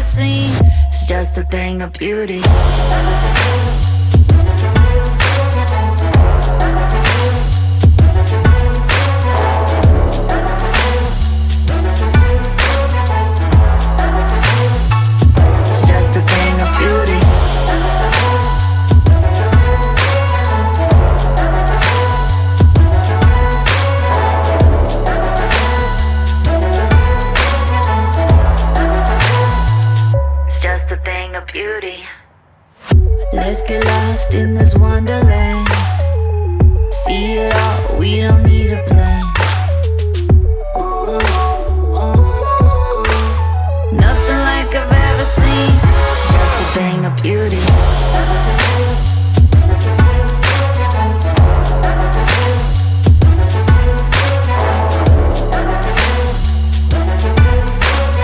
seen. It's just a thing of beauty. It's just a thing of beauty. Just a thing of beauty. Let's get lost in this wonderland. See it all, we don't need a plan. Nothing like I've ever seen. It's just a thing of beauty.